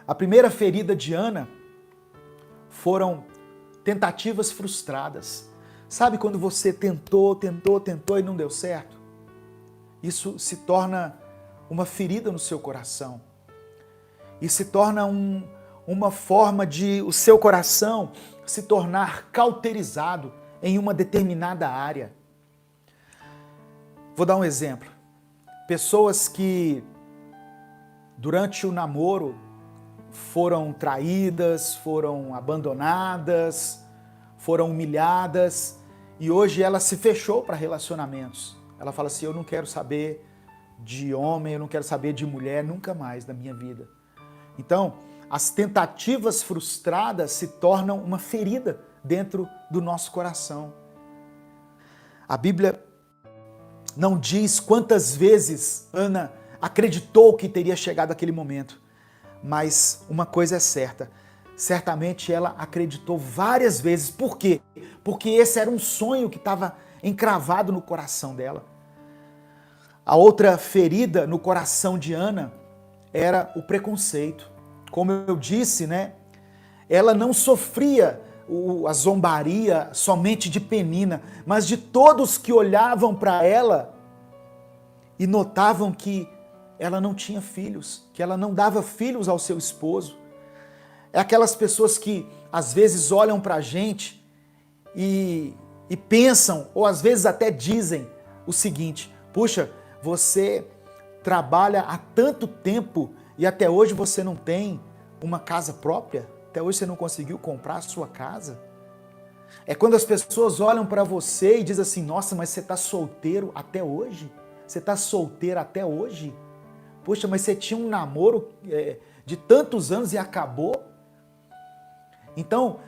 A primeira ferida de Ana foram tentativas frustradas. Sabe quando você tentou e não deu certo? Isso se torna uma ferida no seu coração. E se torna uma forma de o seu coração se tornar cauterizado em uma determinada área. Vou dar um exemplo. Pessoas que durante o namoro foram traídas, foram abandonadas, foram humilhadas e hoje ela se fechou para relacionamentos. Ela fala assim, eu não quero saber de homem, eu não quero saber de mulher nunca mais na minha vida. Então, as tentativas frustradas se tornam uma ferida dentro do nosso coração. A Bíblia não diz quantas vezes Ana acreditou que teria chegado aquele momento, mas uma coisa é certa, certamente ela acreditou várias vezes. Por quê? Porque esse era um sonho que estava encravado no coração dela. A outra ferida no coração de Ana era o preconceito. Como eu disse, né? Ela não sofria a zombaria somente de Penina, mas de todos que olhavam para ela e notavam que ela não tinha filhos, que ela não dava filhos ao seu esposo. É aquelas pessoas que às vezes olham para a gente e pensam, ou às vezes até dizem o seguinte, puxa, você trabalha há tanto tempo e até hoje você não tem uma casa própria? Até hoje você não conseguiu comprar a sua casa? É quando as pessoas olham para você e dizem assim, nossa, mas você está solteiro até hoje? Você está solteira até hoje? Poxa, mas você tinha um namoro de tantos anos e acabou? Então,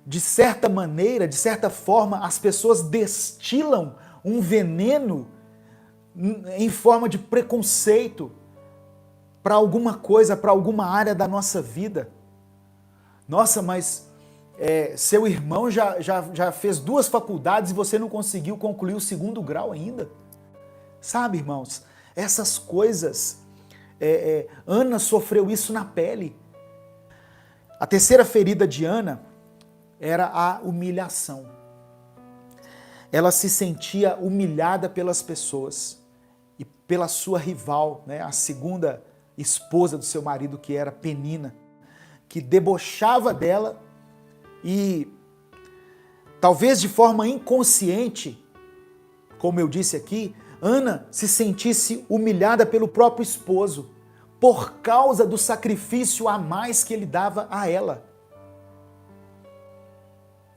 de certa maneira, de certa forma, as pessoas destilam um veneno em forma de preconceito para alguma coisa, para alguma área da nossa vida. Nossa, mas seu irmão já fez 2 faculdades e você não conseguiu concluir o 2º grau ainda? Sabe, irmãos, essas coisas, Ana sofreu isso na pele. A terceira ferida de Ana era a humilhação. Ela se sentia humilhada pelas pessoas e pela sua rival, né, a segunda esposa do seu marido, que era Penina, que debochava dela e, talvez de forma inconsciente, como eu disse aqui, Ana se sentisse humilhada pelo próprio esposo, por causa do sacrifício a mais que ele dava a ela.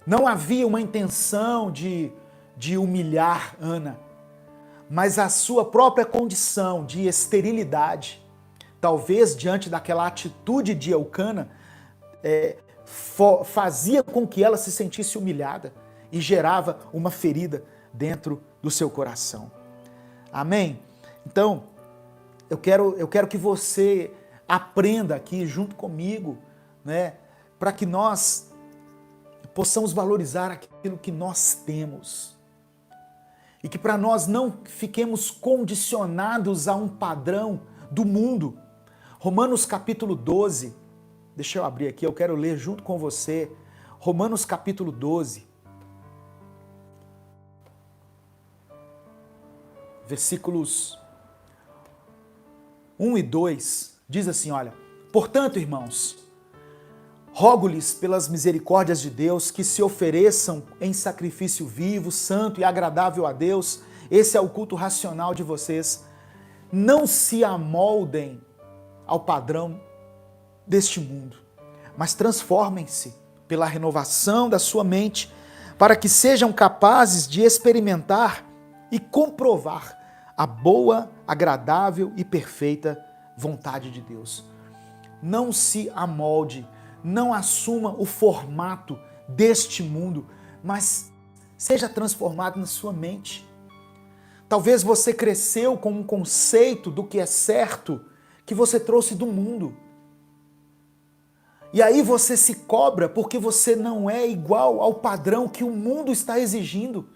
Não havia uma intenção de humilhar Ana, mas a sua própria condição de esterilidade, talvez diante daquela atitude de Eucana, fazia com que ela se sentisse humilhada e gerava uma ferida dentro do seu coração. Amém? Então, eu quero que você aprenda aqui junto comigo, né, para que nós possamos valorizar aquilo que nós temos. E que para nós não fiquemos condicionados a um padrão do mundo. Romanos capítulo 12, deixa eu abrir aqui, eu quero ler junto com você. Romanos capítulo 12, versículos 1 e 2, diz assim, olha, portanto, irmãos, rogo-lhes pelas misericórdias de Deus que se ofereçam em sacrifício vivo, santo e agradável a Deus. Esse é o culto racional de vocês. Não se amoldem ao padrão deste mundo, mas transformem-se pela renovação da sua mente, para que sejam capazes de experimentar e comprovar a boa, agradável e perfeita vontade de Deus. Não se amolde, não assuma o formato deste mundo, mas seja transformado na sua mente. Talvez você cresceu com um conceito do que é certo que você trouxe do mundo. E aí você se cobra porque você não é igual ao padrão que o mundo está exigindo.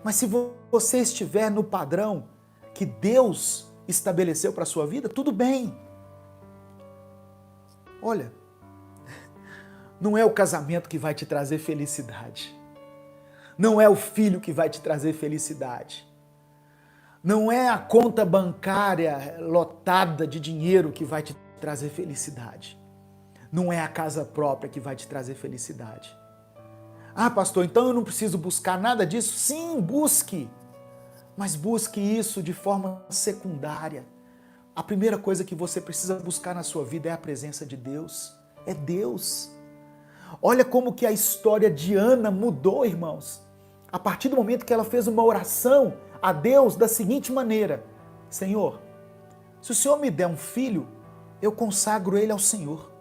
Mas se você estiver no padrão que Deus estabeleceu para a sua vida, tudo bem. Olha, não é o casamento que vai te trazer felicidade. Não é o filho que vai te trazer felicidade. Não é a conta bancária lotada de dinheiro que vai te trazer felicidade. Não é a casa própria que vai te trazer felicidade. Ah, pastor, então eu não preciso buscar nada disso? Sim, busque. Mas busque isso de forma secundária. A primeira coisa que você precisa buscar na sua vida é a presença de Deus. É Deus. Olha como que a história de Ana mudou, irmãos. A partir do momento que ela fez uma oração a Deus da seguinte maneira: Senhor, se o Senhor me der um filho, eu consagro ele ao Senhor.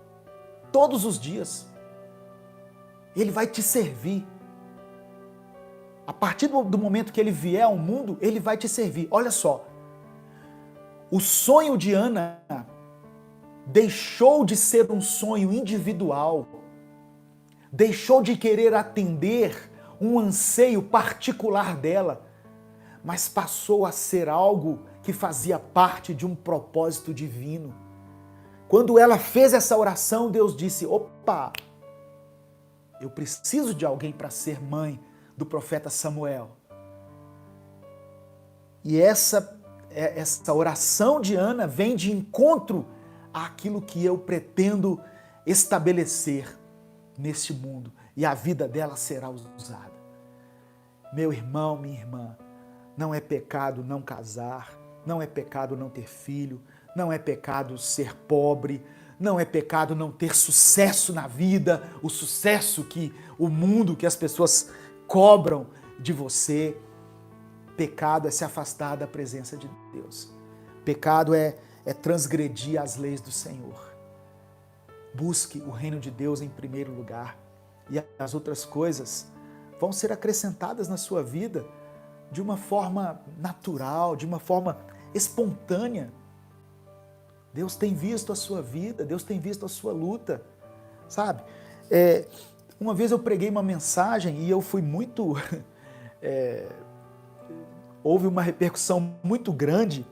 Todos os dias. Ele vai te servir. A partir do momento que ele vier ao mundo, ele vai te servir. Olha só. O sonho de Ana deixou de ser um sonho individual. Deixou de querer atender um anseio particular dela, mas passou a ser algo que fazia parte de um propósito divino. Quando ela fez essa oração, Deus disse: opa, eu preciso de alguém para ser mãe do profeta Samuel. E essa oração de Ana vem de encontro àquilo que eu pretendo estabelecer neste mundo, e a vida dela será usada. Meu irmão, minha irmã, não é pecado não casar, não é pecado não ter filho, não é pecado ser pobre, não é pecado não ter sucesso na vida, o sucesso que o mundo, que as pessoas cobram de você. Pecado é se afastar da presença de Deus. Pecado é transgredir as leis do Senhor. Busque o reino de Deus em primeiro lugar, e as outras coisas vão ser acrescentadas na sua vida de uma forma natural, de uma forma espontânea. Deus tem visto a sua vida, Deus tem visto a sua luta, sabe? Uma vez eu preguei uma mensagem e eu fui muito... houve uma repercussão muito grande,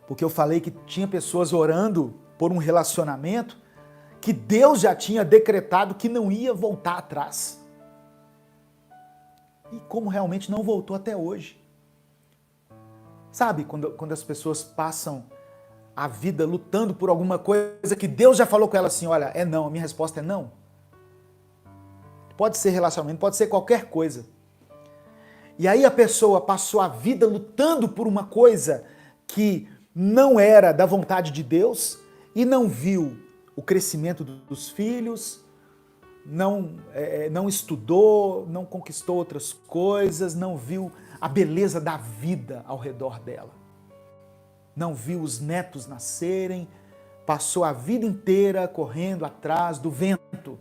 porque eu falei que tinha pessoas orando por um relacionamento que Deus já tinha decretado que não ia voltar atrás. E como realmente não voltou até hoje. Sabe, quando as pessoas passam a vida lutando por alguma coisa que Deus já falou com ela assim: olha, é não, a minha resposta é não. Pode ser relacionamento, pode ser qualquer coisa. E aí a pessoa passou a vida lutando por uma coisa que não era da vontade de Deus e não viu o crescimento dos filhos, não estudou, não conquistou outras coisas, não viu a beleza da vida ao redor dela. Não viu os netos nascerem, passou a vida inteira correndo atrás do vento.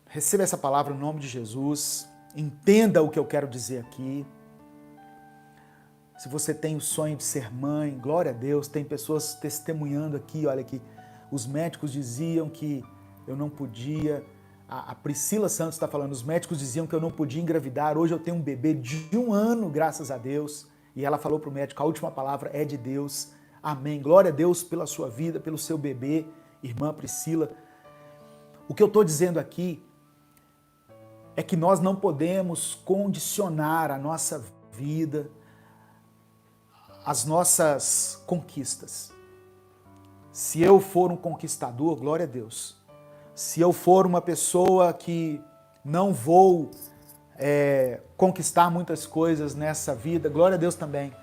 Receba essa palavra no nome de Jesus, entenda o que eu quero dizer aqui. Se você tem o sonho de ser mãe, glória a Deus, tem pessoas testemunhando aqui, olha que os médicos diziam que eu não podia, a Priscila Santos está falando, os médicos diziam que eu não podia engravidar, hoje eu tenho um bebê de 1 ano, graças a Deus, e ela falou para o médico, a última palavra é de Deus, amém, glória a Deus pela sua vida, pelo seu bebê, irmã Priscila. O que eu estou dizendo aqui é que nós não podemos condicionar a nossa vida, as nossas conquistas. Se eu for um conquistador, glória a Deus. Se eu for uma pessoa que não vou conquistar muitas coisas nessa vida, glória a Deus também.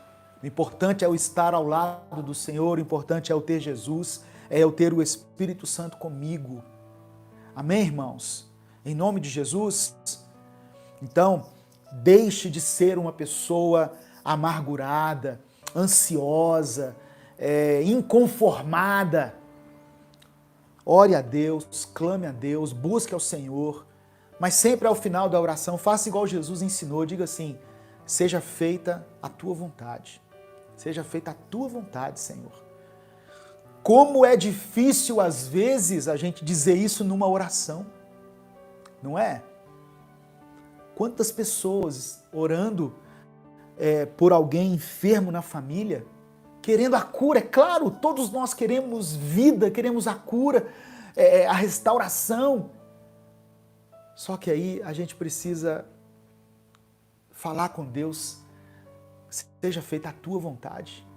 O importante é eu estar ao lado do Senhor, o importante é eu ter Jesus, é eu ter o Espírito Santo comigo. Amém, irmãos? Em nome de Jesus. Então, deixe de ser uma pessoa amargurada, ansiosa, inconformada. Ore a Deus, clame a Deus, busque ao Senhor, mas sempre ao final da oração, faça igual Jesus ensinou, diga assim, seja feita a tua vontade. Seja feita a tua vontade, Senhor. Como é difícil, às vezes, a gente dizer isso numa oração, não é? Quantas pessoas orando por alguém enfermo na família, querendo a cura. É claro, todos nós queremos vida, queremos a cura, a restauração. Só que aí a gente precisa falar com Deus, seja feita a tua vontade.